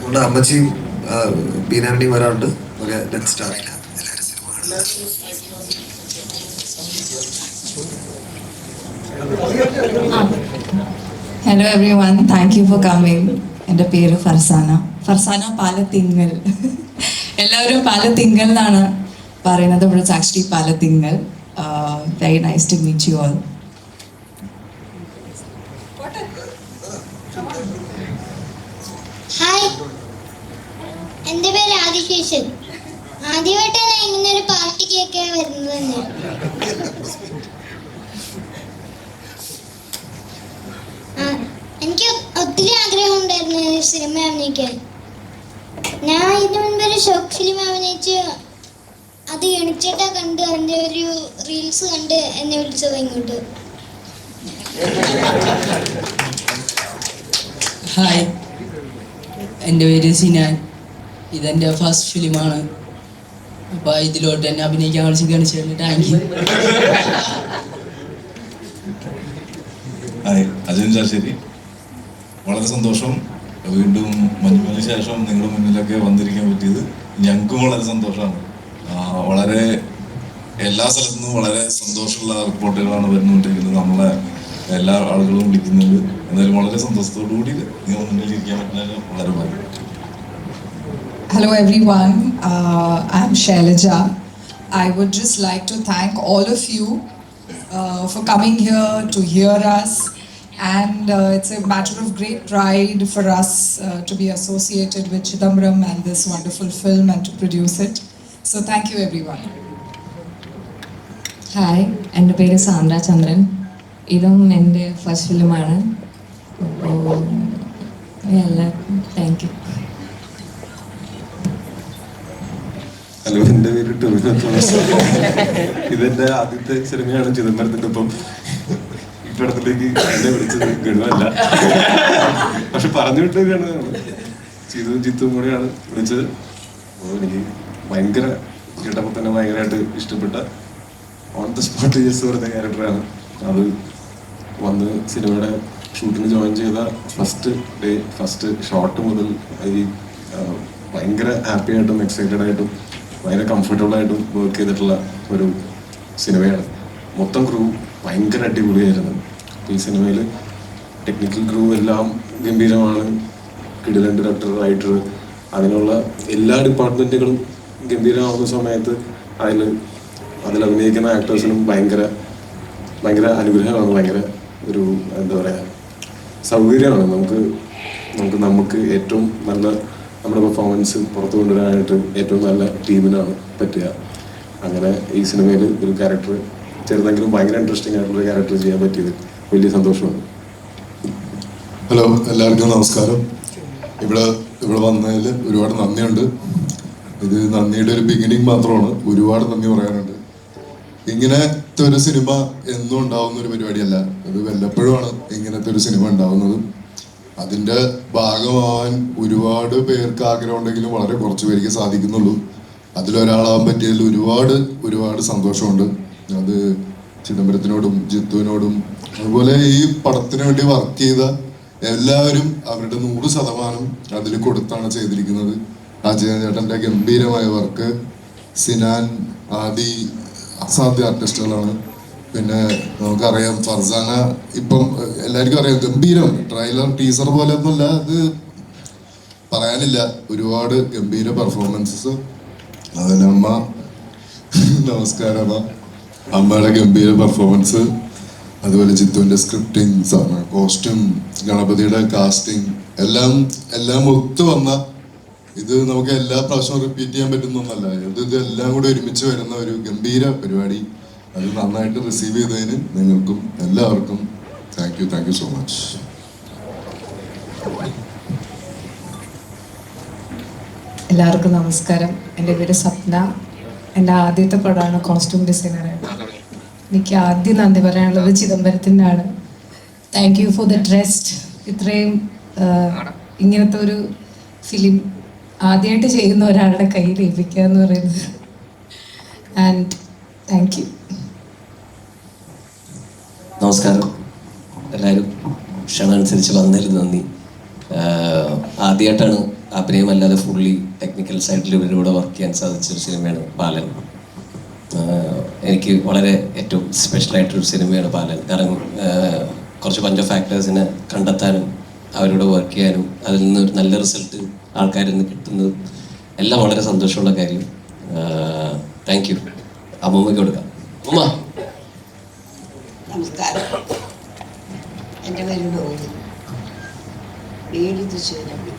നമ്മുടെ അമ്മച്ചിയും ബീനാണ്ടിയും വരാറുണ്ട്. Okay, let's start. എല്ലാവരും സിനിമ hello everyone, thank you for coming. എൻ്റെ പേര് ഫർസാന പാലത്തിങ്കൽ. എല്ലാവരും പാലത്തിങ്കൽ എന്നാണ് പറയുന്നത്, but it's actually Palathingal. Very nice to meet you all. Hi, എൻ്റെ പേര് ആദിശേഷൻ. ആദ്യമായിട്ടാണ് ഇങ്ങനെ ഒരു പാർട്ടിക്കൊക്കെ വരുന്നത് തന്നെ. എനിക്ക് ഒത്തിരി ആഗ്രഹം ഉണ്ടായിരുന്നു സിനിമ അഭിനയിക്കാൻ. ഞാൻ ഇതിനു മുൻപ് ഒരു ഷോർട്ട് ഫിലിം അഭിനയിച്ച് അത് എണിച്ചിട്ടാ കണ്ട് അതിൻ്റെ ഒരു റീൽസ് കണ്ട് എന്നെ വിളിച്ചത് ഇങ്ങോട്ട്. ഹായ്, എൻ്റെ പേര് സിനാൻ. ഇതെൻ്റെ ഫസ്റ്റ് ഫിലിമാണ്. അപ്പോൾ ഇതിലോട്ട് എന്നെ അഭിനയിക്കാൻ കാണിച്ചതിന് താങ്ക് യു. ഹായ്, അജയൻ ചാശ്ശേരി. വളരെ സന്തോഷം വീണ്ടും മഞ്ഞുമലിന് ശേഷം നിങ്ങളുടെ മുന്നിലൊക്കെ വന്നിരിക്കാൻ പറ്റിയത്. ഞങ്ങൾക്കും വളരെ സന്തോഷമാണ്. വളരെ എല്ലാ സ്ഥലത്തു നിന്നും വളരെ സന്തോഷമുള്ള റിപ്പോർട്ടുകളാണ് വരുന്നുകൊണ്ടിരിക്കുന്നത്. നമ്മളെ എല്ലാ ആളുകളും വിളിക്കുന്നുണ്ട്. എന്നാലും വളരെ സന്തോഷത്തോടു കൂടി നിങ്ങൾ മുന്നിൽ ഇരിക്കാൻ പറ്റുന്നതിന് വളരെ ഭാഗ്യം. Hello everyone, I'm Shailaja. I would just like to thank all of you for coming here to hear us, and it's a matter of great pride for us to be associated with Chidambaram and this wonderful film and to produce it. So thank you everyone. Hi, എൻ്റെ പേര് സാന്ദ്ര ചന്ദ്രൻ. ഇതും എൻ്റെ first ഫിലിമാണ്. അപ്പോൾ എല്ലാവർക്കും thank you. Hello, എൻ്റെ പേര് ടൊവിനോ തോമസ്. ഇതെൻ്റെ ആദ്യത്തെ സിനിമയാണ് ചിദംബരത്തിൻ്റെ ഒപ്പം. ഇപ്പടത്തിലേക്ക് എന്നെ വിളിച്ചത് ഗണമല്ല, പക്ഷെ പറഞ്ഞു വിട്ടത് ഗണമാണ്. ജിത്തും കൂടെയാണ് വിളിച്ചത്. അപ്പോൾ എനിക്ക് ഭയങ്കര കേട്ടപ്പോൾ തന്നെ ഭയങ്കരമായിട്ട് ഇഷ്ടപ്പെട്ട ഓൺ ദ സ്പോട്ട് യെസ് പറഞ്ഞ ക്യാരക്ടറാണ്. അത് വന്ന് സിനിമയുടെ ഷൂട്ടിന് ജോയിൻ ചെയ്ത ഫസ്റ്റ് ഡേ ഫസ്റ്റ് ഷോട്ട് മുതൽ ഈ ഭയങ്കര ഹാപ്പി ആയിട്ടും എക്സൈറ്റഡ് ആയിട്ടും ഭയങ്കര കംഫർട്ടബിളായിട്ടും വർക്ക് ചെയ്തിട്ടുള്ള ഒരു സിനിമയാണ്. മൊത്തം ക്രൂ ഭയങ്കര അടിപൊളിയായിരുന്നു. ഈ സിനിമയിൽ ടെക്നിക്കൽ ക്രൂ എല്ലാം ഗംഭീരമാണ്. കിടിലൻ ഡയറക്ടർ, റൈറ്റർ, അതിനുള്ള എല്ലാ ഡിപ്പാർട്ട്മെൻറ്റുകളും ഗംഭീരമാവുന്ന സമയത്ത് അതിൽ അഭിനയിക്കുന്ന ആക്ടേഴ്സിനും ഭയങ്കര ഭയങ്കര അനുഗ്രഹമാണ്. ഭയങ്കര ഒരു എന്താ പറയുക സൗകര്യമാണ്. നമുക്ക് ഏറ്റവും നല്ല നമ്മുടെ പെർഫോമൻസ് പുറത്തു കൊണ്ടുവരാനായിട്ട് ഏറ്റവും നല്ല ടീമിനാണ് പറ്റുക. അങ്ങനെ ഈ സിനിമയിൽ ഒരു ക്യാരക്ടർ ചെറുതെങ്കിലും ഭയങ്കര ഇൻട്രസ്റ്റിംഗ് ആയിട്ടുള്ള ക്യാരക്ടർ ചെയ്യാൻ പറ്റിയത് വലിയ സന്തോഷമാണ്. ഹലോ, എല്ലാവർക്കും നമസ്കാരം. ഇവിടെ വന്നതിൽ ഒരുപാട് നന്ദിയുണ്ട്. ഇത് നന്ദിയുടെ ഒരു ബിഗിനിങ് മാത്രമാണ്. ഒരുപാട് നന്ദി പറയാനുണ്ട്. ഇങ്ങനത്തെ ഒരു സിനിമ എന്നും ഉണ്ടാവുന്ന ഒരു പരിപാടിയല്ല. അത് വല്ലപ്പോഴുമാണ് ഇങ്ങനത്തെ ഒരു സിനിമ ഉണ്ടാവുന്നത്. അതിൻ്റെ ഭാഗമാവാൻ ഒരുപാട് പേർക്ക് ആഗ്രഹം ഉണ്ടെങ്കിലും വളരെ കുറച്ച് പേർക്ക് സാധിക്കുന്നുള്ളൂ. അതിലൊരാളാവാൻ പറ്റിയതിൽ ഒരുപാട് സന്തോഷമുണ്ട്. അത് ചിദംബരത്തിനോടും ജിത്തുവിനോടും അതുപോലെ ഈ പടത്തിന് വേണ്ടി വർക്ക് ചെയ്ത എല്ലാവരും അവരുടെ 100% അതിൽ കൊടുത്താണ് ചെയ്തിരിക്കുന്നത്. അജയൻ ചേട്ടൻ്റെ ഗംഭീരമായ വർക്ക്, സിനാൻ, ആദി അസാധ്യ ആർട്ടിസ്റ്റുകളാണ്. പിന്നെ നമുക്കറിയാം ഫർസാന, ഇപ്പം എല്ലാവർക്കും അറിയാം, ഗംഭീരം. ട്രെയിലർ ടീസർ പോലെ ഒന്നുമല്ല, അത് പറയാനില്ല. ഒരുപാട് ഗംഭീര പെർഫോമൻസസ്. അതിന് അമ്മ, നമസ്കാരം. അമ്മയുടെ ഗംഭീര പെർഫോമൻസ്, അതുപോലെ ജിത്തുവിൻ്റെ സ്ക്രിപ്റ്റിംഗ്, കോസ്റ്റ്യൂം, ഗണപതിയുടെ കാസ്റ്റിംഗ് എല്ലാം ഒത്തു വന്ന ഇത് നമുക്ക് എല്ലാ പ്രാവശ്യവും റിപ്പീറ്റ് ചെയ്യാൻ പറ്റുന്നൊന്നല്ല. ഇതെല്ലാം കൂടെ ഒരുമിച്ച് വരുന്ന ഒരു ഗംഭീര പരിപാടി. അത് നന്നായിട്ട് റിസീവ് ചെയ്തതിന് നിങ്ങൾക്കും എല്ലാവർക്കും താങ്ക് യു സോ മച്ച്. എല്ലാവർക്കും നമസ്കാരം. എൻ്റെ പേര് സ്വപ്ന. എൻ്റെ ആദ്യത്തെ പടമാണ് കോസ്റ്റ്യൂം ഡിസൈനറായിട്ട്. എനിക്ക് ആദ്യം നന്ദി പറയാനുള്ളത് ചിദംബരത്തിനാണ്. Thank you for the trust. ഇത്രയും ഇങ്ങനത്തെ ഒരു ഫിലിം ആദ്യമായിട്ട് ചെയ്യുന്ന ഒരാളുടെ കയ്യിൽ ഏൽപ്പിക്കുക എന്ന് പറയുന്നത്. And thank you. നമസ്കാരം എല്ലാവരും. ക്ഷണം അനുസരിച്ച് വന്നതിൽ നന്ദി. ആദ്യമായിട്ടാണ് അഭിനയമല്ലാതെ ഫുള്ളി ടെക്നിക്കൽ സൈഡിൽ ഇവരുടെ വർക്ക് ചെയ്യാൻ സാധിച്ചൊരു സിനിമയാണ് ബാലൻ. എനിക്ക് വളരെ ഏറ്റവും സ്പെഷ്യലായിട്ടൊരു സിനിമയാണ് ബാലൻ. കാരണം കുറച്ച് ബഞ്ച് ഓഫ് ഫാക്ടേഴ്സിനെ കണ്ടെത്താനും അവരോട് വർക്ക് ചെയ്യാനും അതിൽ നിന്ന് ഒരു നല്ല റിസൾട്ട് ആൾക്കാരിൽ നിന്ന് കിട്ടുന്നത് എല്ലാം വളരെ സന്തോഷമുള്ള കാര്യം. Thank you. അമ്മൂമ്മയ്ക്ക് കൊടുക്കാം. ഉമ്മ. നമസ്കാരം. എൻ്റെ പേര് ഡോളി, വീട് തൃശ്ശൂരാണ്.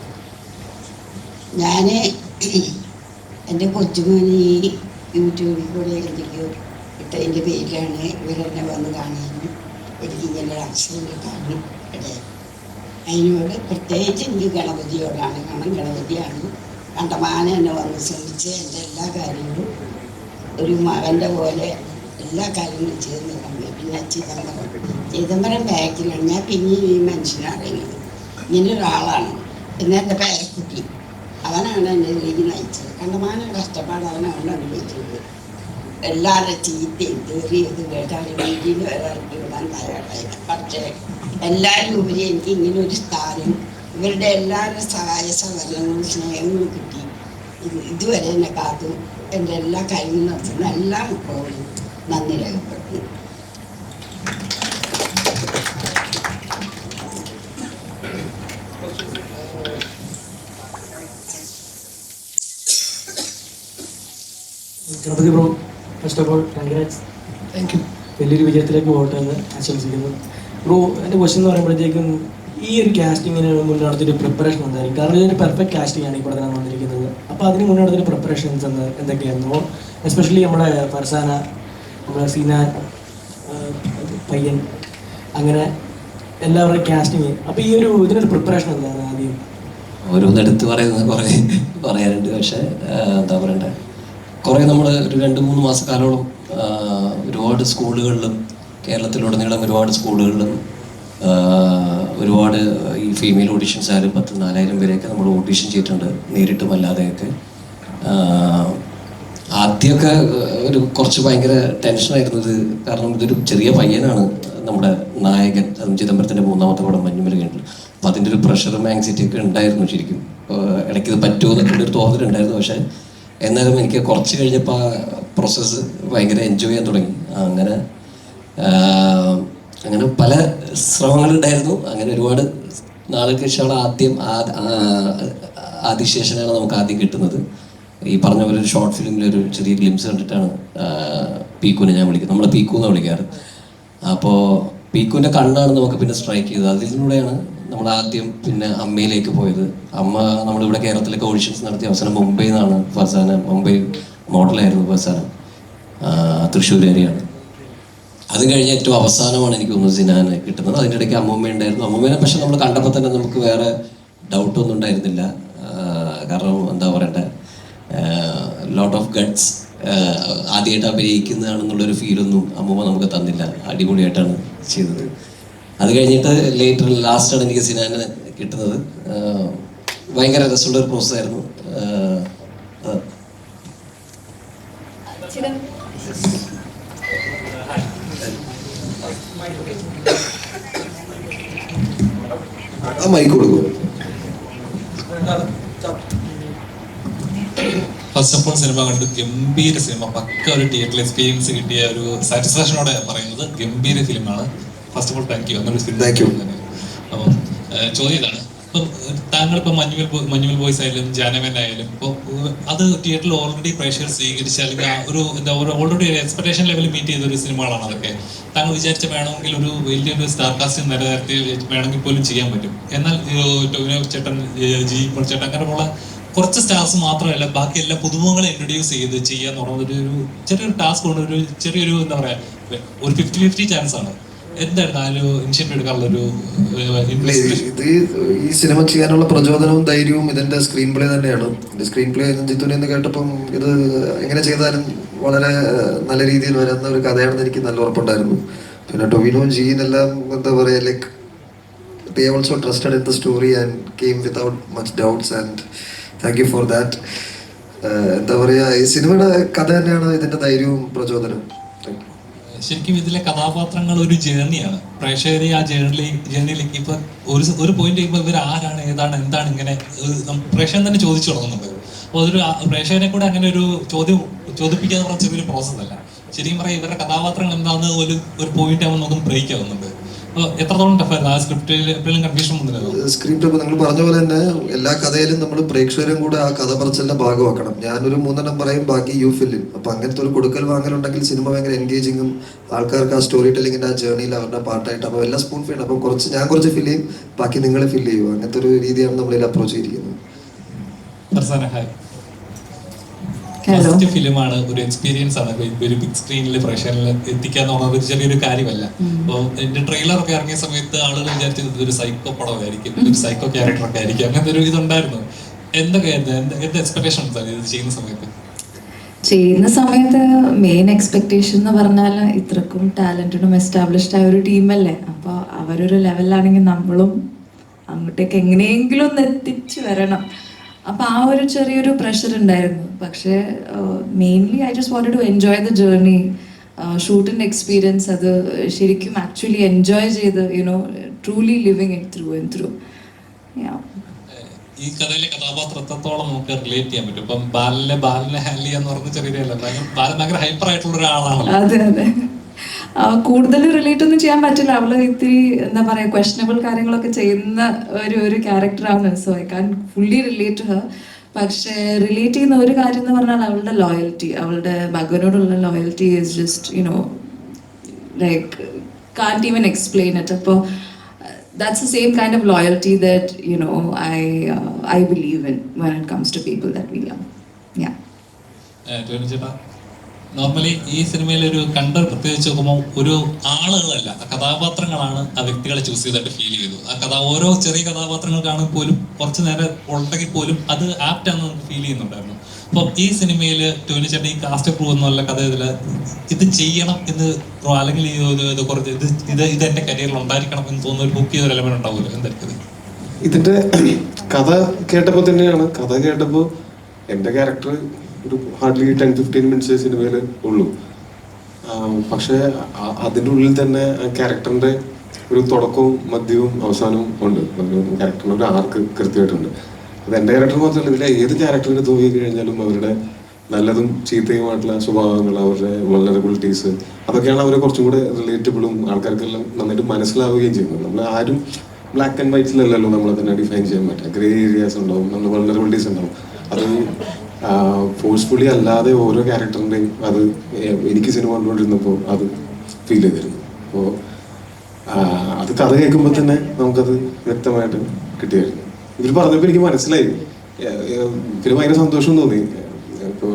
ഞാൻ എൻ്റെ കൊച്ചുമോന് ഈ യൂട്യൂബിൽ കൂടെ എനിക്ക് ഇട്ടതിൻ്റെ പേരിലാണ് ഇവരെന്നെ വന്ന് കാണാനും എനിക്കിങ്ങനെ ഒരു ആക്സിഡൻറ്റ് കാണും ഇടയായി. അതിനോട് പ്രത്യേകിച്ച് എനിക്ക് ഗണപതിയോടാണ്. കാരണം ഗണപതിയാണ് കണ്ടമാനം എന്നെ വന്ന് ശ്രമിച്ച് എൻ്റെ എല്ലാ കാര്യങ്ങളും ഒരു മകൻ്റെ പോലെ എല്ലാ കാര്യങ്ങളും ചെയ്ത് കണ്ടു. പിന്നെ ചിദംബരം ബാക്കിലാണ്. ഞാൻ പിന്നെയും ഈ മനുഷ്യനെ അറിയുന്നത് ഇങ്ങനെ ഒരാളാണ്. പിന്നെ എൻ്റെ പേരക്കുട്ടി അവനാണ് എന്നെ ഇതിലേക്ക് നയിച്ചത്. കണ്ടമാനം കഷ്ടപ്പാട് അവനാണ് അനുഭവിച്ചത്. എല്ലാവരുടെ ചീത്തയും തെറിയത് കേട്ടാലും വീട്ടിൽ വരെ ഇറക്കി വിടാൻ തയ്യാറായില്ല. പക്ഷേ എല്ലാവരും ഉപരി എനിക്ക് ഇങ്ങനെ ഒരു സ്ഥാനം ഇവരുടെ എല്ലാവരുടെ സഹായ സഹകരണങ്ങളും സ്നേഹങ്ങളും കിട്ടി. ഇതുവരെ എന്നെ കാത്തു എൻ്റെ എല്ലാ കാര്യങ്ങളും നടത്തുന്ന എല്ലാ മക്കളോടും നന്ദി രേഖപ്പെടുത്തുന്നു. Ganapathi bro, first of all congrats. Thank you. വലിയൊരു വിജയത്തിലേക്ക് പോകട്ടെ എന്ന് ആശംസിക്കുന്നു. ബ്രോ, എൻ്റെ ക്വസ്റ്റ്യൻ എന്ന് പറയുമ്പോഴത്തേക്കും ഈ ഒരു കാസ്റ്റിങ്ങിന് മുന്നേ നടത്തിയൊരു പ്രിപ്പറേഷൻ എന്തായിരിക്കും? കാരണം ഇതൊരു പെർഫെക്റ്റ് കാസ്റ്റിംഗ് ആണ് ഈ പടത്തിനാണ് വന്നിരിക്കുന്നത്. അപ്പോൾ അതിന് മുന്നേ നടത്തിയ പ്രിപ്പറേഷൻസ് എന്തൊക്കെയായിരുന്നു? എസ്പെഷ്യലി നമ്മുടെ ഫർസാന, നമ്മുടെ സീനാൻ, പയ്യൻ, അങ്ങനെ എല്ലാവരുടെയും കാസ്റ്റിങ്. അപ്പോൾ ഈ ഒരു ഇതിനൊരു പ്രിപ്പറേഷൻ എന്താണ്? ആദ്യം ഓരോന്നെടുത്ത് പറയുന്നത് കുറേ പറയാനുണ്ട്. പക്ഷേ എന്താ പറയണ്ടേ, കുറേ നമ്മൾ ഒരു 2-3 മാസക്കാലോളം ഒരുപാട് സ്കൂളുകളിലും കേരളത്തിലുടനീളം ഒരുപാട് സ്കൂളുകളിലും ഒരുപാട് ഈ ഫീമെയിൽ ഓഡീഷൻസ് ആയാലും 10,000-4,000 പേരെയൊക്കെ നമ്മൾ ഓഡീഷൻ ചെയ്തിട്ടുണ്ട്, നേരിട്ടും അല്ലാതെയൊക്കെ. ആദ്യമൊക്കെ ഒരു കുറച്ച് ഭയങ്കര ടെൻഷനായിരുന്നു ഇത്. കാരണം ഇതൊരു ചെറിയ പയ്യനാണ് നമ്മുടെ നായകൻ. ചിദംബരത്തിൻ്റെ 3ാമത്തെ പടം മഞ്ഞുമൽ കണ്ടില്ല. അപ്പോൾ അതിൻ്റെ ഒരു പ്രഷറും ആങ്സൈറ്റിയൊക്കെ ഉണ്ടായിരുന്നു ശരിക്കും. ഇടയ്ക്ക് ഇത് പറ്റുമോ എന്നൊക്കെ ഒരു തോന്നലുണ്ടായിരുന്നു. പക്ഷേ എന്നാലും എനിക്ക് കുറച്ച് കഴിഞ്ഞപ്പോൾ ആ പ്രോസസ്സ് ഭയങ്കര എൻജോയ് ചെയ്യാൻ തുടങ്ങി. അങ്ങനെ പല ശ്രമങ്ങളുണ്ടായിരുന്നു. അങ്ങനെ ഒരുപാട് നാളുകൾക്ക് ശേഷമാണ് ആദിശേഷനാണ് നമുക്ക് ആദ്യം കിട്ടുന്നത്. ഈ പറഞ്ഞ പോലെ ഒരു ഷോർട്ട് ഫിലിമിലൊരു ചെറിയ ഗ്ലിംസ് കണ്ടിട്ടാണ് പീക്കുവിനെ ഞാൻ വിളിക്കുന്നത്. നമ്മളെ പീക്കു എന്നാണ് വിളിക്കാറ്. അപ്പോൾ പീക്കുവിൻ്റെ കണ്ണാണ് നമുക്ക് പിന്നെ സ്ട്രൈക്ക് ചെയ്തത്. അതിലൂടെയാണ് നമ്മൾ ആദ്യം പിന്നെ അമ്മയിലേക്ക് പോയത്. അമ്മ നമ്മളിവിടെ കേരളത്തിലൊക്കെ ഓഡിഷൻസ് നടത്തിയ അവസാനം മുംബൈയിൽ നിന്നാണ് ഫർസാന. മുംബൈ മോഡലായിരുന്നു ഫർസാന, തൃശ്ശൂരേരിയാണ്. അത് കഴിഞ്ഞ് ഏറ്റവും അവസാനമാണ് എനിക്ക് തോന്നുന്നു സിനാൻ കിട്ടുന്നത്. അതിൻ്റെ ഇടയ്ക്ക് അമ്മൂമ്മ ഉണ്ടായിരുന്നു. അമ്മൂമ്മേനെ പക്ഷെ നമ്മൾ കണ്ടപ്പോൾ തന്നെ നമുക്ക് വേറെ ഡൗട്ടൊന്നും ഉണ്ടായിരുന്നില്ല. കാരണം എന്താ പറയണ്ടേ, ലോട്ട് ഓഫ് ഗട്ട്സ്, ആദ്യമായിട്ട് അഭിനയിക്കുന്നതാണെന്നുള്ളൊരു ഫീലൊന്നും അമ്മൂമ്മ നമുക്ക് തന്നില്ല. അടിപൊളിയായിട്ടാണ് ചെയ്തത്. അത് കഴിഞ്ഞിട്ട് ലാസ്റ്റാണ് എനിക്ക് സിനാന് കിട്ടുന്നത്. ഭയങ്കര രസമുള്ളൊരു പ്രോസസ്സായിരുന്നു. മൈക്ക് കൊടുക്കും. ഫസ്റ്റ് ഓഫ് ഓൾ സിനിമ കണ്ട് ഗംഭീര സിനിമ, പക്ക ഒരു തിയേറ്ററിൽ എക്സ്പീരിയൻസ് കിട്ടിയ ഒരു സാറ്റിസ്ഫാക്ഷനോടെ പറയുന്നത് ഗംഭീര ഫിലിമാണ്. First of all thank you. എന്നൊരു ഫിലിം. അപ്പം ചോദ്യം ഇതാണ്, ഇപ്പം താങ്കളിപ്പോൾ മഞ്ഞുമൽ ബോയ്സ് ആയാലും ജാനവൻ ആയാലും ഇപ്പോൾ അത് തിയേറ്ററിൽ ഓൾറെഡി പ്രേക്ഷകർ സ്വീകരിച്ച അല്ലെങ്കിൽ ഒരു എന്താ ഓൾറെഡി ഒരു എക്സ്പെക്ടേഷൻ ലെവൽ മീറ്റ് ചെയ്ത ഒരു സിനിമകളാണ് അതൊക്കെ. താങ്കൾ വിചാരിച്ച വേണമെങ്കിൽ ഒരു വലിയൊരു സ്റ്റാർ കാസ്റ്റിംഗ് നിലനിർത്തി വേണമെങ്കിൽ പോലും ചെയ്യാൻ പറ്റും. എന്നാൽ ടോവിനോ ചേട്ടൻ, ജി ചേട്ടൻ അങ്ങനെയുള്ള കുറച്ച് സ്റ്റാർസ് മാത്രമല്ല ബാക്കി എല്ലാ പുതുമുഖങ്ങളെ ഇൻട്രൊഡ്യൂസ് ചെയ്ത് ചെയ്യാന്ന് പറയുന്നത് ഒരു ചെറിയൊരു ടാസ്ക് കൊണ്ട് ഒരു ചെറിയൊരു എന്താ പറയാ ഒരു 50-50 ചാൻസ് ആണ്. എന്തായിരുന്നു ആ ഒരു ഇനിഷ്യേറ്റീവ് എടുക്കാനുള്ളൊരു? ഇത് ഈ സിനിമ ചെയ്യാനുള്ള പ്രചോദനവും ധൈര്യവും ഇതിന്റെ സ്ക്രീൻ പ്ലേ തന്നെയാണ്. ഇതിന്റെ സ്ക്രീൻ പ്ലേ ജിത്തുനെ എന്ന് കേട്ടപ്പം ഇത് എങ്ങനെ ചെയ്താലും വളരെ നല്ല രീതിയിൽ വരുന്ന ഒരു കഥയാണെന്ന് എനിക്ക് നല്ല ഉറപ്പുണ്ടായിരുന്നു. പിന്നെ ടൊവിനോ ജീനെല്ലാം എന്താ പറയുക, like they also trusted in the story and came without much doubts and thank you for that. എന്താ പറയുക, ഈ സിനിമയുടെ കഥ തന്നെയാണ് ഇതിന്റെ ധൈര്യവും പ്രചോദനവും. ശരിക്കും ഇതിലെ കഥാപാത്രങ്ങൾ ഒരു ജേർണിയാണ്. പ്രേക്ഷകരെ ആ ജേർണിയിലേക്ക് ഇപ്പൊ ഒരു പോയിന്റ് കഴിയുമ്പോൾ ഇവർ ആരാണ്, ഏതാണ്, എന്താണ്, ഇങ്ങനെ പ്രേക്ഷകൻ തന്നെ ചോദിച്ചു തുടങ്ങുന്നുണ്ട്. അപ്പോൾ അതൊരു പ്രേക്ഷകനെ കൂടെ അങ്ങനെ ഒരു ചോദിപ്പിക്കാന്ന് പറഞ്ഞ ചെറിയൊരു പ്രോസസ് അല്ല. ശരിക്കും പറയാം ഇവരുടെ കഥാപാത്രങ്ങൾ എന്താണെന്ന് ഒരു പോയിന്റ് ആകുമ്പോൾ നമുക്ക് ബ്രേക്ക് ആവുന്നുണ്ട്. അപ്പോൾ എത്രത്തോളം ടഫായിരുന്നു ആ സ്ക്രിപ്റ്റിൽ എപ്പോഴും കൺഫ്യൂഷൻ വന്നിരുന്നു? സ്ക്രിപ്റ്റ് ഇപ്പോൾ നിങ്ങൾ പറഞ്ഞ പോലെ തന്നെ എല്ലാ കഥയിലും നമ്മൾ പ്രേക്ഷകരും കൂടെ ആ കഥ പറച്ചിലിന്റെ ഭാഗമാക്കണം. ഞാനൊരു 3 പറയും, ബാക്കി യു ഫില്ലിൻ. അപ്പൊ അങ്ങനത്തെ ഒരു കൊടുക്കൽ വാങ്ങലുണ്ടെങ്കിൽ സിനിമ ഭയങ്കര എൻഗേജിങ്ങും ആൾക്കാർക്ക് ആ സ്റ്റോറി ടെല്ലിങ്ങിന്റെ ആ ജേർണിയിൽ അവരുടെ പാർട്ടായിട്ട് അപ്പോൾ എല്ലാം സ്പൂൺ ഫീഡ്. അപ്പം ഞാൻ കുറച്ച് ഫില്ല് ചെയ്യും, ബാക്കി നിങ്ങൾ ഫില്ല് ചെയ്യും. അങ്ങനത്തെ ഒരു രീതിയാണ് നമ്മളിൽ അപ്രോച്ച് ചെയ്തിരിക്കുന്നത്. ഫസ്റ്റ് ഫിലിമാണ്, ഒരു എക്സ്പീരിയൻസ് ആണ്. ഒരു ബിഗ് സ്ക്രീനിൽ പ്രേക്ഷകരിൽ എത്തിക്കാന്ന് പറഞ്ഞത് ചെറിയൊരു കാര്യമല്ല. അപ്പോൾ എന്റെ ട്രെയിലർ ഒക്കെ ഇറങ്ങിയ സമയത്ത് ആളുകൾ വിചാരിച്ചത് ഒരു സൈക്കോ പടമായിരിക്കും, ഒരു സൈക്കോ ക്യാരക്ടറൊക്കെ ആയിരിക്കും, അങ്ങനത്തെ ഒരു ഇതുണ്ടായിരുന്നു. എന്തൊക്കെയായിരുന്നു എന്ത് എക്സ്പെക്ടേഷൻസ് ആണ് ഇത് ചെയ്യുന്ന സമയത്ത്? മെയിൻ എക്സ്പെക്ടേഷൻ എന്ന് പറഞ്ഞാൽ ഇത്രക്കും ടാലന്റഡും എസ്റ്റാബ്ലിഷ്ഡ് ആയ ഒരു ടീമല്ലേ. അപ്പോൾ അവരൊരു ലെവലിലാണെങ്കിൽ നമ്മളും അങ്ങോട്ടേക്ക് എങ്ങനെയെങ്കിലും ഒന്ന് എത്തിച്ചു വരണം. അപ്പോൾ ആ ഒരു ചെറിയൊരു പ്രഷർ ഉണ്ടായിരുന്നു. പക്ഷേ mainly I just wanted to enjoy the journey, ഷൂട്ടിൻ്റെ എക്സ്പീരിയൻസ്. അത് ശരിക്കും ആക്ച്വലി എൻജോയ് ചെയ്ത് truly living it through and through. ഈ കഥയിലെ കഥാപാത്രം എത്രത്തോളം നമുക്ക് റിലേറ്റ് ചെയ്യാൻ പറ്റും? ഇപ്പം ബാലനെ ഹാൻഡിൽ ചെയ്യാന്ന് പറഞ്ഞ ചെറിയ ബാലൻ ഭയങ്കര ഹൈപ്പർ ആയിട്ടുള്ള ഒരാളാണല്ലോ. അതെ അതെ, കൂടുതൽ റിലേറ്റ് ഒന്നും ചെയ്യാൻ പറ്റില്ല. അവള് ഇത്തിരി എന്താ പറയാ ക്വസ്റ്റനബിൾ കാര്യങ്ങളൊക്കെ ചെയ്യുന്ന ഒരു ക്യാരക്ടറാണ്. So I can fully relate to her. പക്ഷേ റിലേറ്റ് ചെയ്യുന്ന ഒരു കാര്യം എന്ന് പറഞ്ഞാൽ അവളുടെ ലോയൽറ്റി, അവളുടെ മകനോടുള്ള loyalty is just like can't even explain it. അപ്പോൾ that's the same kind of loyalty that I believe in when it comes to people that we love. Yeah. Normally ഈ സിനിമയിൽ ഒരു പ്രത്യേകിച്ച് നോക്കുമ്പോൾ ഒരു ആളുകളല്ല, കഥാപാത്രങ്ങളാണ് ആ വ്യക്തികളെ ചൂസ് ചെയ്തിട്ട് ഫീൽ ചെയ്തു. ഓരോ ചെറിയ കഥാപാത്രങ്ങൾക്കാണെങ്കിൽ പോലും കുറച്ച് നേരം ഉണ്ടെങ്കിൽ പോലും അത് ആപ്റ്റാന്ന് നമുക്ക് ഫീൽ ചെയ്യുന്നുണ്ടായിരുന്നു. അപ്പം ഈ സിനിമയിൽ ടോനി ചേട്ടൻ ഈ കാസ്റ്റ് ക്രൂ എന്നുള്ള കഥ ഇത് ചെയ്യണം എന്ന് അല്ലെങ്കിൽ ഇത് എന്റെ കരിയറിൽ ഉണ്ടായിരിക്കണം എന്ന് തോന്നുന്ന ഒരു ബുക്ക് ചെയ്തൊരു എലമെന്റ് ഉണ്ടാവുമല്ലോ, എന്തായിരിക്കും? ഇതിന്റെ കഥ കേട്ടപ്പോൾ തന്നെയാണ്. കഥ കേട്ടപ്പോൾ എൻ്റെ ക്യാരക്ടർ ഒരു ഹാർഡ്ലി 10-15 മിനിറ്റ്സ് സിനിമയിൽ ഉള്ളൂ. പക്ഷേ അതിൻ്റെ ഉള്ളിൽ തന്നെ ആ ക്യാരക്ടറിൻ്റെ ഒരു തുടക്കവും മധ്യവും അവസാനവും ഉണ്ട്. ക്യാരക്ടറിന് ഒരു ആർക്ക് കൃത്യമായിട്ടുണ്ട്. അത് എൻ്റെ ക്യാരക്ടർ മാത്രമല്ല, ഇതിലെ ഏത് ക്യാരക്ടറിനെ തോന്നി കഴിഞ്ഞാലും അവരുടെ നല്ലതും ചീത്തയുമായിട്ടുള്ള സ്വഭാവങ്ങൾ, അവരുടെ വൾനറബിലിറ്റീസ്, അതൊക്കെയാണ് അവർ കുറച്ചും കൂടെ റിലേറ്റബിളും ആൾക്കാർക്കെല്ലാം നന്നായിട്ട് മനസ്സിലാവുകയും ചെയ്യുന്നത്. നമ്മൾ ആരും ബ്ലാക്ക് ആൻഡ് വൈറ്റിലല്ലല്ലോ നമ്മളെ തന്നെ ഡിഫൈൻ ചെയ്യാൻ പറ്റുക. ഗ്രേ ഏരിയാസ് ഉണ്ടാവും, നമ്മുടെ വൾനറബിലിറ്റീസ് ഉണ്ടാവും. അത് ഫോഴ്സ്ഫുള്ളി അല്ലാതെ ഓരോ ക്യാരക്ടറിൻ്റെയും അത് എനിക്ക് സിനിമ കണ്ടുകൊണ്ടിരുന്നപ്പോൾ അത് ഫീൽ ചെയ്തിരുന്നു. അപ്പോൾ അത് കഥ കേൾക്കുമ്പോൾ തന്നെ നമുക്കത് വ്യക്തമായിട്ട് കിട്ടിയായിരുന്നു. ഇവർ പറഞ്ഞപ്പോൾ എനിക്ക് മനസ്സിലായി, പിന്നെ ഭയങ്കര സന്തോഷം തോന്നി. ഇപ്പോൾ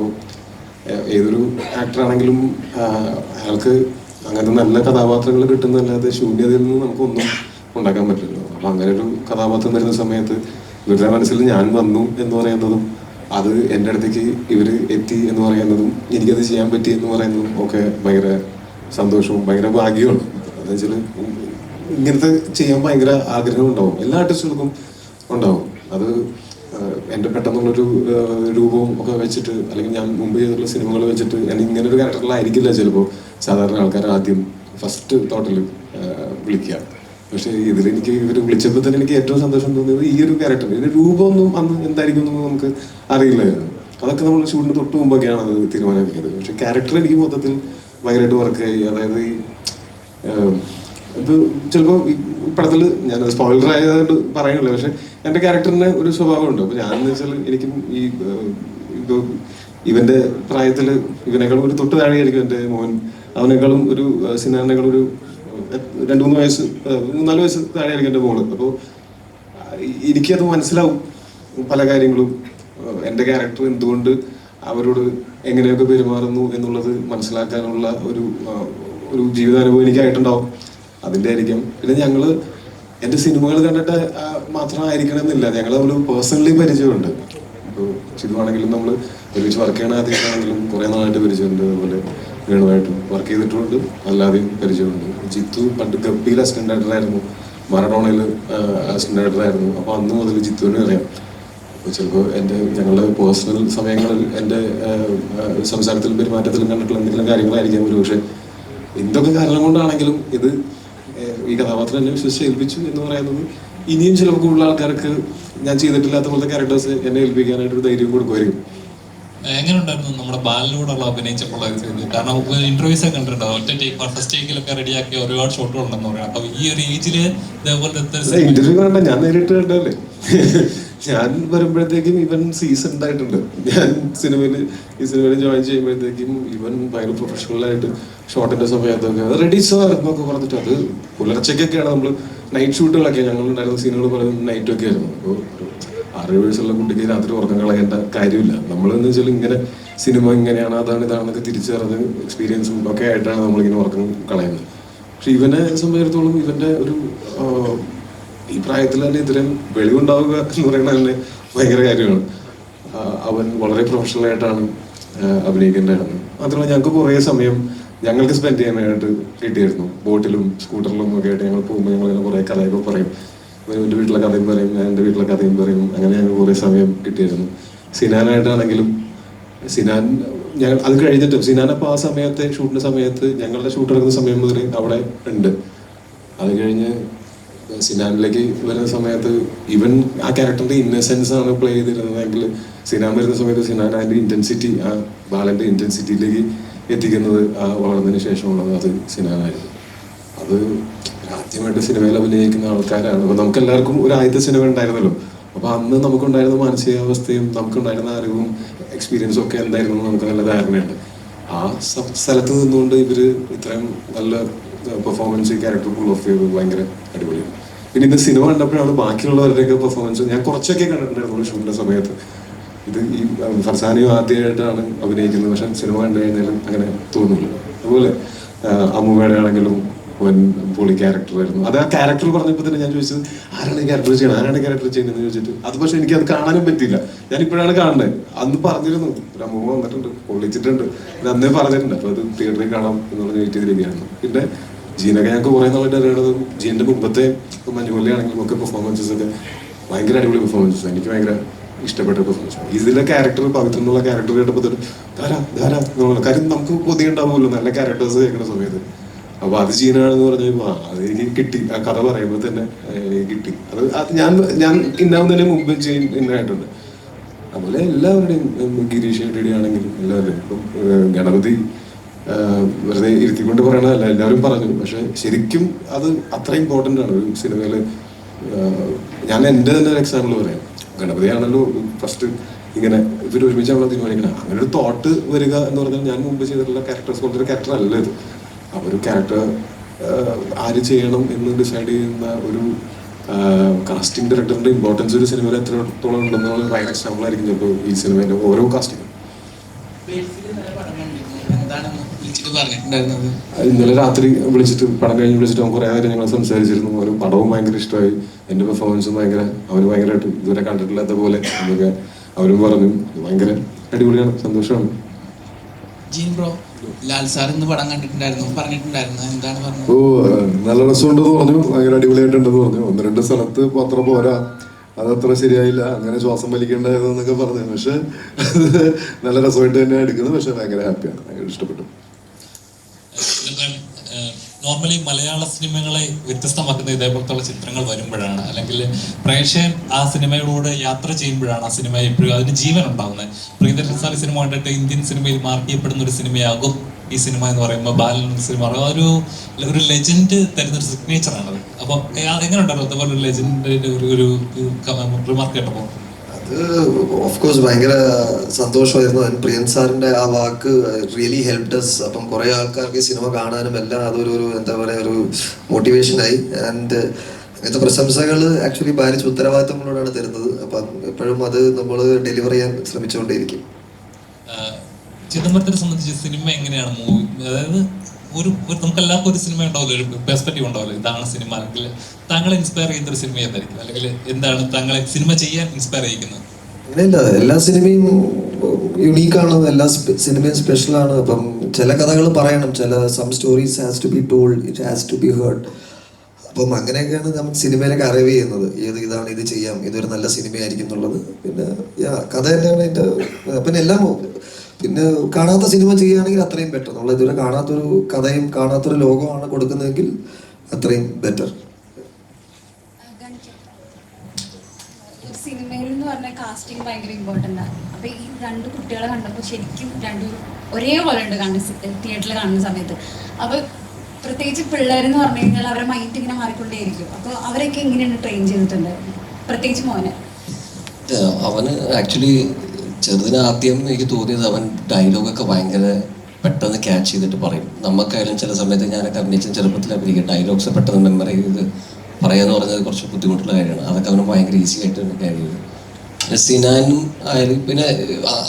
ഏതൊരു ആക്ടറാണെങ്കിലും അയാൾക്ക് അങ്ങനത്തെ നല്ല കഥാപാത്രങ്ങൾ കിട്ടുന്നതല്ലാതെ ശൂന്യതയിൽ നിന്ന് നമുക്കൊന്നും ഉണ്ടാക്കാൻ പറ്റില്ലല്ലോ. അപ്പം അങ്ങനെ ഒരു കഥാപാത്രം വരുന്ന സമയത്ത് ഇവരുടെ മനസ്സിൽ ഞാൻ വന്നു എന്ന് പറയുന്നതും അത് എൻ്റെ അടുത്തേക്ക് ഇവർ എത്തി എന്ന് പറയുന്നതും എനിക്കത് ചെയ്യാൻ പറ്റി എന്ന് പറയുന്നതും ഒക്കെ ഭയങ്കര സന്തോഷവും ഭയങ്കര ഭാഗ്യമാണ്. എന്താ വെച്ചാൽ ഇങ്ങനത്തെ ചെയ്യാൻ ഭയങ്കര ആഗ്രഹം ഉണ്ടാവും, എല്ലാ ആർട്ടിസ്റ്റുകൾക്കും ഉണ്ടാവും. അത് എൻ്റെ പെട്ടെന്നുള്ളൊരു രൂപവും ഒക്കെ വെച്ചിട്ട്, അല്ലെങ്കിൽ ഞാൻ മുമ്പ് ചെയ്തിട്ടുള്ള സിനിമകൾ വെച്ചിട്ട് ഞാൻ ഇങ്ങനെ ഒരു ക്യാരക്ടറിലായിരിക്കില്ല ചിലപ്പോൾ സാധാരണ ആൾക്കാർ ആദ്യം ഫസ്റ്റ് തോട്ടിൽ വിളിക്കുക. പക്ഷേ ഇതിലെനിക്ക് ഇവർ വിളിച്ചപ്പോൾ തന്നെ എനിക്ക് ഏറ്റവും സന്തോഷം തോന്നിയത് ഈ ഒരു ക്യാരക്ടർ. ഇതിൻ്റെ രൂപമൊന്നും അന്ന് എന്തായിരിക്കും എന്നൊന്നും നമുക്ക് അറിയില്ലായിരുന്നു. അതൊക്കെ നമ്മൾ ഷൂട്ടിന് തൊട്ട് മുമ്പൊക്കെയാണ് അത് തീരുമാനിക്കുന്നത്. പക്ഷെ ക്യാരക്ടർ എനിക്ക് മൊത്തത്തിൽ ഭയങ്കരമായിട്ട് വർക്ക് ആയി. അതായത് ഈ ഇപ്പോൾ ചിലപ്പോൾ ഈ പടത്തിൽ ഞാൻ സ്പോയിലർ ആയതുകൊണ്ട് പറയുന്നില്ല, പക്ഷെ എൻ്റെ ക്യാരക്ടറിന് ഒരു സ്വഭാവമുണ്ട്. അപ്പോൾ ഞാനെന്ന് വെച്ചാൽ എനിക്കും ഈ ഇവൻ്റെ പ്രായത്തിൽ ഇവനേക്കാളും ഒരു തൊട്ട് താഴെയായിരിക്കും എൻ്റെ മോൻ. അവനേക്കാളും ഒരു സിനാനേക്കാളും ഒരു 2-3 വയസ്സ് 4 വയസ്സ് താഴെയായിരിക്കും എൻ്റെ മോള്. അപ്പോൾ എനിക്കത് മനസ്സിലാവും പല കാര്യങ്ങളും. എൻ്റെ ക്യാരക്ടർ എന്തുകൊണ്ട് അവരോട് എങ്ങനെയൊക്കെ പെരുമാറുന്നു എന്നുള്ളത് മനസ്സിലാക്കാനുള്ള ഒരു ജീവിതാനുഭവം എനിക്കായിട്ടുണ്ടാവും. അതിൻ്റെ ആയിരിക്കും. പിന്നെ ഞങ്ങൾ എൻ്റെ സിനിമകൾ കണ്ടിട്ട് മാത്രമായിരിക്കണമെന്നില്ല, ഞങ്ങൾ നമ്മൾ പേഴ്സണലി പരിചയമുണ്ട്. ഇപ്പോൾ ചിതുവാണെങ്കിലും നമ്മൾ ഒരുമിച്ച് വർക്ക് ചെയ്യണ ആദ്യമാണെങ്കിലും കുറേ നാളായിട്ട് പരിചയമുണ്ട്. അതുപോലെ വേണമായിട്ടും വർക്ക് ചെയ്തിട്ടുണ്ട്, അല്ലാതെയും പരിചയമുണ്ട്. ജിത്തു പണ്ട് ഗപ്പിയിൽ അസിസ്റ്റന്റ് ഡയറക്ടറായിരുന്നു, മറഡോണയിൽ അസിസ്റ്റന്റ് ഡയറക്ടറായിരുന്നു. അപ്പോൾ അന്ന് മുതൽ ജിത്തുവിനെ അറിയാം. അപ്പോൾ ചിലപ്പോൾ ഞങ്ങളുടെ പേഴ്സണൽ സമയങ്ങളിൽ എൻ്റെ സംസാരത്തിലും പെരുമാറ്റത്തിലും കണ്ടിട്ടുള്ള എന്തെങ്കിലും കാര്യങ്ങളായിരിക്കാം ഒരു പക്ഷേ എന്തൊക്കെ കാരണം കൊണ്ടാണെങ്കിലും ഇത് ഈ കഥാപാത്രം എന്നെ വിശ്വസിച്ച് ഏൽപ്പിച്ചു എന്ന് പറയുന്നത് ഇനിയും ചിലപ്പോൾ കൂടുതൽ ആൾക്കാർക്ക് ഞാൻ ചെയ്തിട്ടില്ലാത്ത പോലത്തെ ക്യാരക്ടേഴ്സ് എന്നെ ഏൽപ്പിക്കാനായിട്ടൊരു ധൈര്യം കൊടുക്കുമായിരിക്കും. എങ്ങനെ ഉണ്ടായിരുന്നു നമ്മുടെ ബാലിനോടുള്ള അഭിനയിച്ചപ്പോൾ കാരണം ഇന്റർവ്യൂസ് ഒക്കെ കണ്ടിട്ടുണ്ടാവും, ഒറ്റ ടേക്ക് ഫസ്റ്റ് ടേക്കിലൊക്കെ റെഡിയാക്കിയ ഒരുപാട് ഷോട്ടുകൾ ഉണ്ടെന്ന് പറയാം. അപ്പൊ ഈ ഒരു ഏജില് ഇതേപോലത്തെ ഇന്റർവ്യൂ കണ്ട ഞാൻ നേരിട്ട് കണ്ടല്ലേ. ഞാൻ വരുമ്പോഴത്തേക്കും ഇവൻ സീസൺ ആയിട്ടുണ്ട്. ഞാൻ ഈ സിനിമയിൽ ജോയിൻ ചെയ്യുമ്പോഴത്തേക്കും ഇവൻ ഭയങ്കര പ്രൊഫഷണലായിട്ട് ഷോട്ടിന്റെ സമയത്തൊക്കെ റെഡി സാർ എന്നൊക്കെ പറഞ്ഞിട്ട്, അത് പുലർച്ചയ്ക്കൊക്കെയാണ് നമ്മൾ നൈറ്റ് ഷൂട്ടുകളൊക്കെ ഞങ്ങളുണ്ടായിരുന്ന സീനുകൾ പറയുന്നത് നൈറ്റൊക്കെ ആയിരുന്നു. അപ്പോൾ 6 വയസ്സുള്ള കുട്ടിക്ക് രാത്രി ഉറക്കം കളയേണ്ട കാര്യമില്ല. നമ്മളെന്ന് വെച്ചാൽ ഇങ്ങനെ സിനിമ ഇങ്ങനെയാണ് അതാണ് ഇതാണെന്നൊക്കെ തിരിച്ചറിഞ്ഞ് എക്സ്പീരിയൻസും ഒക്കെ ആയിട്ടാണ് നമ്മളിങ്ങനെ ഉറക്കം കളയുന്നത്. പക്ഷെ ഇവനെ സംബന്ധിച്ചിടത്തോളം ഇവന്റെ ഒരു ഈ പ്രായത്തിൽ തന്നെ ഇത്രയും വെളിവുണ്ടാവുക എന്ന് പറയുന്നത് തന്നെ ഭയങ്കര കാര്യമാണ്. അവൻ വളരെ പ്രൊഫഷണലായിട്ടാണ് അഭിനയിക്കേണ്ടതാണ്. മാത്രമല്ല ഞങ്ങൾക്ക് കുറേ സമയം ഞങ്ങൾക്ക് സ്പെൻഡ് ചെയ്യാനായിട്ട് കിട്ടിയായിരുന്നു. ബോട്ടിലും സ്കൂട്ടറിലും ഒക്കെ ആയിട്ട് ഞങ്ങൾ പോകുമ്പോൾ ഞങ്ങളിങ്ങനെ കുറേ കഥയൊക്കെ പറയും. എൻ്റെ വീട്ടിലെ കഥയും പറയും, ഞാൻ എൻ്റെ വീട്ടിലെ കഥയും പറയും. അങ്ങനെ ഞങ്ങൾ കുറേ സമയം കിട്ടിയായിരുന്നു. സിനാനായിട്ടാണെങ്കിലും സിനാൻ ഞങ്ങൾ അത് കഴിഞ്ഞിട്ടും സിനാൻ അപ്പോൾ ആ സമയത്തെ ഷൂട്ടിൻ്റെ സമയത്ത് ഞങ്ങളുടെ ഷൂട്ട് എടുക്കുന്ന സമയം മുതൽ അവിടെ ഉണ്ട്. അത് കഴിഞ്ഞ് സിനാനിലേക്ക് വരുന്ന സമയത്ത് ഇവൻ ആ ക്യാരക്ടറിന്റെ ഇന്നസെൻസ് ആണ് പ്ലേ ചെയ്തിരുന്നതെങ്കിൽ സിനാൻ വരുന്ന സമയത്ത് സിനാൻ അതിന്റെ ഇന്റൻസിറ്റി, ആ ബാലന്റെ ഇന്റൻസിറ്റിയിലേക്ക് എത്തിക്കുന്നത് ആ വളർന്നതിന് ശേഷമുള്ളത് അത് സിനാനായിരുന്നു. അത് ആദ്യമായിട്ട് സിനിമയിൽ അഭിനയിക്കുന്ന ആൾക്കാരാണ്. അപ്പൊ നമുക്ക് എല്ലാവർക്കും ഒരു ആദ്യത്തെ സിനിമ ഉണ്ടായിരുന്നല്ലോ. അപ്പൊ അന്ന് നമുക്കുണ്ടായിരുന്ന മാനസികാവസ്ഥയും നമുക്കുണ്ടായിരുന്ന അറിവും എക്സ്പീരിയൻസും ഒക്കെ എന്തായിരുന്നു നമുക്ക് നല്ല ധാരണയുണ്ട്. ആ സ്ഥലത്ത് നിന്നുകൊണ്ട് ഇവര് ഇത്രയും നല്ല പെർഫോമൻസ് ക്യാരക്ടർ ഫുൾ ഓഫ് ചെയ്ത് ഭയങ്കര അടിപൊളിയാണ്. പിന്നെ ഇത് സിനിമ കണ്ടപ്പോഴാണ് ബാക്കിയുള്ളവരുടെയൊക്കെ പെർഫോമൻസ് ഞാൻ കുറച്ചൊക്കെ കണ്ടിട്ടുണ്ടായിരുന്നു ഷൂട്ടിന്റെ സമയത്ത്. ഇത് ഈ ഫർസാനിയും ആദ്യമായിട്ടാണ് അഭിനയിക്കുന്നത്, പക്ഷെ സിനിമ കണ്ടു കഴിഞ്ഞാലും അങ്ങനെ തോന്നില്ല. അതുപോലെ അമ്മൂമ്മയുടെ ആണെങ്കിലും പൊളി ക്യാരക്ടറായിരുന്നു. അത് ആ ക്യാരക്ടർ പറഞ്ഞപ്പോൾ തന്നെ ഞാൻ ചോദിച്ചത് ആരാണ് ക്യാരക്ടർ ചെയ്യണം, ആരാണ് ക്യാരക്ടർ ചെയ്യുന്നതെന്ന് ചോദിച്ചിട്ട്. അത് പക്ഷെ എനിക്ക് അത് കാണാനും പറ്റിയില്ല. ഞാൻ ഇപ്പോഴാണ് കാണുന്നത്. അന്ന് പറഞ്ഞിരുന്നു ഒരു അമ്മൂമ്മ വന്നിട്ടുണ്ട്, പൊള്ളിച്ചിട്ടുണ്ട്, അന്നേ പറഞ്ഞിട്ടുണ്ട്. അപ്പൊ അത് തിയേറ്ററിൽ കാണാം എന്നുള്ള വെയിറ്റ് ചെയ്തിരിക്കുകയാണ്. പിന്നെ ജീനൊക്കെ ഞങ്ങൾക്ക് കുറേ നാളായിട്ട് അറിയണത് ജീൻ്റെ മുമ്പത്തെ മഞ്ഞുകൊല്ലിയാണെങ്കിലും ഒക്കെ പെർഫോമൻസസ് ഒക്കെ ഭയങ്കര അടിപൊളി പെർഫോമൻസസ്. എനിക്ക് ഭയങ്കര ഇഷ്ടപ്പെട്ട പെർഫോമൻസ്. ഇതിലെ ക്യാരക്ടർ പവിത്ര എന്നുള്ള ക്യാരക്ടർ കേട്ടപ്പോൾ ധാരാ എന്നുള്ള കാര്യം നമുക്ക് പൊതിയുണ്ടാവുമല്ലോ നല്ല ക്യാരക്ടേഴ്സ് കേൾക്കുന്ന സമയത്ത്. അപ്പൊ അത് ജീനാണെന്ന് പറഞ്ഞപ്പോ അത് എനിക്ക് കിട്ടി. ആ കഥ പറയുമ്പോൾ തന്നെ എനിക്ക് കിട്ടി. അത് ഞാൻ ഇന്നാവുന്നതിന് മുമ്പ് ജീൻ ഇന്നായിട്ടുണ്ട്. അതുപോലെ എല്ലാവരുടെയും ഗിരീഷ് ഷെട്ടിയുടെ ആണെങ്കിലും എല്ലാവരുടെയും. ഇപ്പം ഗണപതി വെറുതെ ഇരുത്തിക്കൊണ്ട് പറയണതല്ല, എല്ലാവരും പറഞ്ഞു. പക്ഷെ ശരിക്കും അത് അത്ര ഇമ്പോർട്ടൻ്റ് ആണ് ഒരു സിനിമയിൽ. ഞാൻ എൻ്റെ തന്നെ ഒരു എക്സാമ്പിൾ പറയാം. ഗണപതിയാണല്ലോ ഫസ്റ്റ് ഇങ്ങനെ ഇവർ ഒരുമിച്ചാണല്ലോ തീരുമാനിക്കണം. അങ്ങനെ ഒരു തോട്ട് വരിക എന്ന് പറഞ്ഞാൽ ഞാൻ മുമ്പ് ചെയ്തിട്ടുള്ള ക്യാരക്ടേഴ്സ് പോലത്തെ ഒരു ക്യാരക്ടർ അല്ല ഇത്. ഒരു ക്യാരക്ടർ ആര് ചെയ്യണം എന്ന് ഡിസൈഡ് ചെയ്യുന്ന ഒരു കാസ്റ്റിംഗ് ഡയറക്ടറിന്റെ ഇമ്പോർട്ടൻസ് ഒരു സിനിമയിൽ എത്രത്തോളം ഉണ്ടെന്നുള്ള ഭയങ്കര എക്സാമ്പിൾ ആയിരിക്കും ചിലപ്പോൾ ഈ സിനിമയിലെ ഓരോ കാസ്റ്റിംഗും. ഇന്നലെ രാത്രി വിളിച്ചിട്ട് പടം കഴിഞ്ഞ് വിളിച്ചിട്ട് അവൻ കുറേ നേരം ഞങ്ങൾ സംസാരിച്ചിരുന്നു. ഒരു പടവും ഭയങ്കര ഇഷ്ടമായി, എൻ്റെ പെർഫോമൻസും ഭയങ്കര അവന് ഭയങ്കരമായിട്ട് ഇതുവരെ കണ്ടിട്ടില്ലാത്ത പോലെ എന്നൊക്കെ അവരും പറഞ്ഞു. ഭയങ്കര അടിപൊളിയാണ്, സന്തോഷമാണ്. ലാൽ സാർ ഇന്ന് പടം കണ്ടിട്ടുണ്ടായിരുന്നു, പറഞ്ഞിട്ടുണ്ടായിരുന്നു, എന്താണ് പറഞ്ഞത്? ഓ നല്ല രസമുണ്ടെന്ന് പറഞ്ഞു, ഭയങ്കര അടിപൊളിയായിട്ടുണ്ടെന്ന് പറഞ്ഞു. 1-2 സ്ഥലത്ത് അത്ര പോരാ, അതത്ര ശരിയായില്ല, അങ്ങനെ ശ്വാസം വലിക്കേണ്ടായിരുന്നൊക്കെ പറഞ്ഞു. പക്ഷെ നല്ല രസമായിട്ട് തന്നെ എടുക്കുന്നത്. പക്ഷെ ഭയങ്കര ഹാപ്പിയാണ്, ഭയങ്കര ഇഷ്ടപ്പെട്ടു. നോർമലി മലയാള സിനിമകളെ വ്യത്യസ്തമാക്കുന്ന ഇതേപോലത്തുള്ള ചിത്രങ്ങൾ വരുമ്പോഴാണ്, അല്ലെങ്കിൽ പ്രേക്ഷകൻ ആ സിനിമയോട് യാത്ര ചെയ്യുമ്പോഴാണ് ആ സിനിമ എപ്പോഴും അതിന് ജീവൻ ഉണ്ടാകുന്നത്. പ്രീതരൻ സാർ സിനിമ കണ്ടിട്ട് ഇന്ത്യൻ സിനിമയിൽ മാർക്ക് ചെയ്യപ്പെടുന്ന ഒരു സിനിമയാകും ഈ സിനിമ എന്ന് പറയുമ്പോൾ ബാലൻ സിനിമ ഒരു ലെജൻഡ് തരുന്നൊരു സിഗ്നേച്ചറാണത്. അപ്പോൾ എങ്ങനെ ഉണ്ടായിരുന്നു അതുപോലെ ഒരു ലെജൻഡിന്റെ ഒരു റിമാർക്ക് കേട്ടപ്പോൾ? ഓഫ് കോഴ്സ് ഭയങ്കര സന്തോഷമായിരുന്നു. പ്രിയൻ സാറിന്റെ ആ വാക്ക് റിയലി ഹെൽപ്ഡ് അസ്. അപ്പം കുറെ ആൾക്കാർക്ക് സിനിമ കാണാനും എല്ലാം അതൊരു എന്താ പറയുക ഒരു മോട്ടിവേഷനായി. ആൻഡ് അങ്ങനത്തെ പ്രശംസകൾ ആക്ച്വലി ഭാരിച്ച ഉത്തരവാദിത്തങ്ങളോടാണ് തരുന്നത്. അപ്പം എപ്പോഴും അത് നമ്മൾ ഡെലിവർ ചെയ്യാൻ ശ്രമിച്ചുകൊണ്ടേയിരിക്കും. ചിദംബരത്തിനെ സംബന്ധിച്ച് സിനിമ എങ്ങനെയാണ് മൂവി, അതായത് നമുക്ക് എല്ലാവർക്കും ഒരു സിനിമ ഉണ്ടാവില്ല, ഒരു പെർസ്പെക്റ്റീവ് ഉണ്ടാവില്ല, ഇതാണ് സിനിമ, അല്ലെങ്കിൽ താങ്കളെ ഇൻസ്പയർ ചെയ്യുന്ന ഒരു സിനിമ എന്തായിരിക്കും, അല്ലെങ്കിൽ എന്താണ് താങ്കളെ സിനിമ ചെയ്യാൻ ഇൻസ്പയർ ചെയ്യിക്കുന്നത്? അങ്ങനെയല്ല, എല്ലാ സിനിമയും യുണീക്കാണ്, എല്ലാ സിനിമയും സ്പെഷ്യലാണ്. അപ്പം ചില കഥകൾ പറയണം, some stories has to be told, it has to be heard. അപ്പം അങ്ങനെയൊക്കെയാണ് നമ്മൾ സിനിമയിലൊക്കെ അറിവ് ചെയ്യുന്നത്. ഇതാണ്, ഇത് ചെയ്യാം, ഇതൊരു നല്ല സിനിമയായിരിക്കും എന്നുള്ളത്. പിന്നെ കഥ തന്നെയാണ് അതിൻ്റെ. പിന്നെ എല്ലാം പിന്നെ കാണാത്ത സിനിമ ചെയ്യുകയാണെങ്കിൽ അത്രയും ബെറ്റർ. നമ്മൾ ഇതുവരെ കാണാത്തൊരു കഥയും കാണാത്തൊരു ലോകമാണ് കൊടുക്കുന്നതെങ്കിൽ അത്രയും ബെറ്റർ. സിനിമയിൽ എന്ന് പറഞ്ഞാൽ കാസ്റ്റിംഗ് ഭയങ്കര ഇമ്പോർട്ടൻ്റ് ആണ്. അപ്പോൾ ഈ രണ്ട് കുട്ടികളെ കണ്ടപ്പോൾ ശരിക്കും രണ്ടും ഒരേപോലെ ഉണ്ട് തിയേറ്ററിൽ കാണുന്ന സമയത്ത്. അപ്പോൾ പ്രത്യേകിച്ച് പിള്ളേരെന്ന് പറഞ്ഞു കഴിഞ്ഞാൽ അവരുടെ മൈൻഡ് ഇങ്ങനെ മാറിക്കൊണ്ടേയിരിക്കും. അപ്പോൾ അവരൊക്കെ എങ്ങനെയാണ് ട്രെയിൻ ചെയ്തിട്ടുണ്ട്, പ്രത്യേകിച്ച് മോനെ? അവന് ആക്ച്വലി ചെറുതിന് ആദ്യം എനിക്ക് തോന്നിയത് അവൻ ഡയലോഗൊക്കെ ഭയങ്കര പെട്ടെന്ന് ക്യാച്ച് ചെയ്തിട്ട് പറയും. നമുക്കായാലും ചില സമയത്ത് ഞാനൊക്കെ അഭിനയിച്ച ചെറുപ്പത്തിൽ അഭിനയിക്കും, ഡയലോഗ്സ് പെട്ടെന്ന് മെമ്മറി ചെയ്ത് പറയാന്ന് പറഞ്ഞത് കുറച്ച് ബുദ്ധിമുട്ടുള്ള കാര്യമാണ്. അതൊക്കെ അവന് ഭയങ്കര ഈസി ആയിട്ട് തന്നെ ക്യാരി ചെയ്തു. പിന്നെ സിനാനും ആയാലും പിന്നെ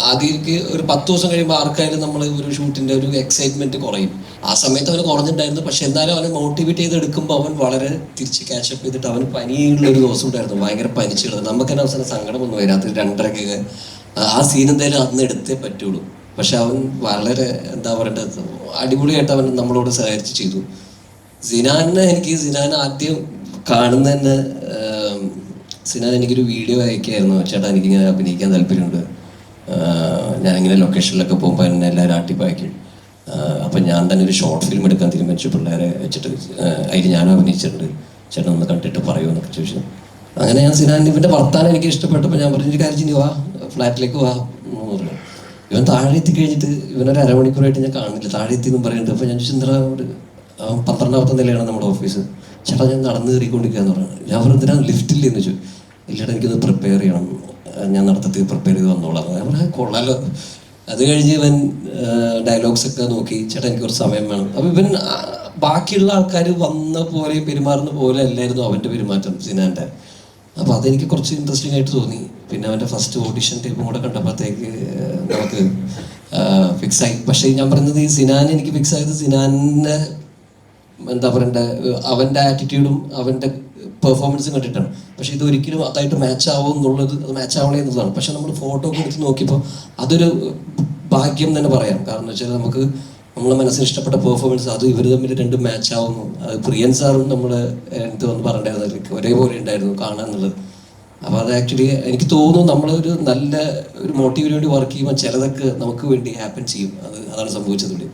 ആദ്യമൊക്കെ ഒരു 10 ദിവസം കഴിയുമ്പോൾ ആർക്കായാലും നമ്മൾ ഒരു ഷൂട്ടിൻ്റെ ഒരു എക്സൈറ്റ്മെൻറ്റ് കുറയും. ആ സമയത്ത് അവന് കുറഞ്ഞിട്ടുണ്ടായിരുന്നു. പക്ഷെ എന്നാലും അവനെ മോട്ടിവേറ്റ് ചെയ്ത് എടുക്കുമ്പോൾ അവൻ വളരെ തിരിച്ച് ക്യാച്ചപ്പ് ചെയ്തിട്ട് അവന് പനിയുള്ളൊരു ദിവസം ഉണ്ടായിരുന്നു, ഭയങ്കര പനിച്ച് കിടന്നു. നമുക്ക് തന്നെ അവസാനം സങ്കടമൊന്നും വരും. രാത്രി 2:30 ആ സീൻ എന്തായാലും അന്ന് എടുത്തേ പറ്റുള്ളൂ. പക്ഷെ അവൻ വളരെ എന്താ പറയേണ്ടത് അടിപൊളിയായിട്ട് അവൻ നമ്മളോട് സഹകരിച്ച് ചെയ്തു. സിനാൻ ആദ്യം കാണുന്ന തന്നെ സിനാൻ എനിക്കൊരു വീഡിയോ അയക്കായിരുന്നു, ചേട്ടാ എനിക്കിങ്ങനെ അഭിനയിക്കാൻ താല്പര്യമുണ്ട്, ഞാനിങ്ങനെ ലൊക്കേഷനിലൊക്കെ പോകുമ്പോൾ എന്നെ എല്ലാവരും ആട്ടിപ്പാക്കും, അപ്പം ഞാൻ തന്നെ ഒരു ഷോർട്ട് ഫിലിം എടുക്കാൻ തീരുമാനിച്ചു പിള്ളേരെ വെച്ചിട്ട്, അതിൽ ഞാനും അഭിനയിച്ചിട്ടുണ്ട്, ചേട്ടൻ ഒന്ന് കണ്ടിട്ട് പറയുമെന്നൊക്കെ ചോദിച്ചു. അങ്ങനെ ഞാൻ സിനാൻ ഇവൻ്റെ വർത്താനം എനിക്ക് ഇഷ്ടപ്പെട്ടപ്പോൾ ഞാൻ പറഞ്ഞു, കാര്യം ചെയ്യും വാ ഫ്ലാറ്റിലേക്ക് വാ എന്ന് പറഞ്ഞു. ഇവൻ താഴെ എത്തി കഴിഞ്ഞിട്ട് ഇവനൊരു അരമണിക്കൂറായിട്ട് ഞാൻ കാണില്ല, താഴെ എത്തി എന്നും പറയുന്നുണ്ട്. അപ്പോൾ ഞാൻ ചോദിച്ചു, 12ാമത്തെ നിലയാണ് നമ്മുടെ ഓഫീസ്, ചേട്ടാ ഞാൻ നടന്ന് കയറിക്കൊണ്ടിരിക്കുകയെന്ന് പറഞ്ഞു. ഞാൻ പറഞ്ഞാൽ ലിഫ്റ്റില്ലേ എന്ന് ചോദിച്ചു. ഇല്ലടാ എനിക്കൊന്ന് പ്രിപ്പയർ ചെയ്യണം, ഞാൻ നടത്തത്തിൽ പ്രിപ്പയർ ചെയ്ത് വന്നോളാം. ഞാൻ പറഞ്ഞാൽ കൊള്ളാലോ. അത് കഴിഞ്ഞ് ഇവൻ ഡയലോഗ്സ് ഒക്കെ നോക്കി, ചേട്ടാ എനിക്ക് കുറച്ച് സമയം വേണം. അപ്പോൾ ഇവൻ ബാക്കിയുള്ള ആൾക്കാർ വന്ന പോലെ പെരുമാറുന്ന പോലെ അല്ലായിരുന്നു അവൻ്റെ പെരുമാറ്റം സിനാൻ്റെ. അപ്പോൾ അതെനിക്ക് കുറച്ച് ഇൻട്രസ്റ്റിംഗ് ആയിട്ട് തോന്നി. പിന്നെ അവൻ്റെ ഫസ്റ്റ് ഓഡിഷൻ ടൈപ്പും കൂടെ കണ്ടപ്പോഴത്തേക്ക് നമുക്ക് ഫിക്സായി. പക്ഷേ ഞാൻ പറയുന്നത് ഈ സിനാൻ എനിക്ക് ഫിക്സ് ആയത് സിനാനെ എന്താ പറയണ്ടേ അവൻ്റെ ആറ്റിറ്റ്യൂഡും അവൻ്റെ പെർഫോമൻസും കണ്ടിട്ടാണ്. പക്ഷെ ഇത് ഒരിക്കലും അതായിട്ട് മാച്ച് ആവും എന്നുള്ളത്, അത് മാച്ച് ആവണേ എന്നുള്ളതാണ്. പക്ഷെ നമ്മൾ ഫോട്ടോ ഒക്കെ എടുത്ത് നോക്കിയപ്പോൾ അതൊരു ഭാഗ്യം തന്നെ പറയാം. കാരണം എന്ന് വെച്ചാൽ നമുക്ക് നമ്മളെ മനസ്സിന് ഇഷ്ടപ്പെട്ട പെർഫോമൻസ് അത് ഇവർ തമ്മിൽ രണ്ടും മാച്ച് ആവുന്നു. അത് പ്രിയൻ സാറും നമ്മുടെ അടുത്ത് വന്ന് പറഞ്ഞിട്ടുണ്ടായിരുന്നു ഒരേപോലെ ഉണ്ടായിരുന്നു കാണാൻ എന്നുള്ളത്. അപ്പോൾ അത് ആക്ച്വലി എനിക്ക് തോന്നുന്നു നമ്മളൊരു നല്ല ഒരു മോട്ടീവിന് വേണ്ടി വർക്ക് ചെയ്യുമ്പോൾ ചിലതൊക്കെ നമുക്ക് വേണ്ടി ഹാപ്പൻ ചെയ്യും. അതാണ് സംഭവിച്ചത് ഇവിടെ.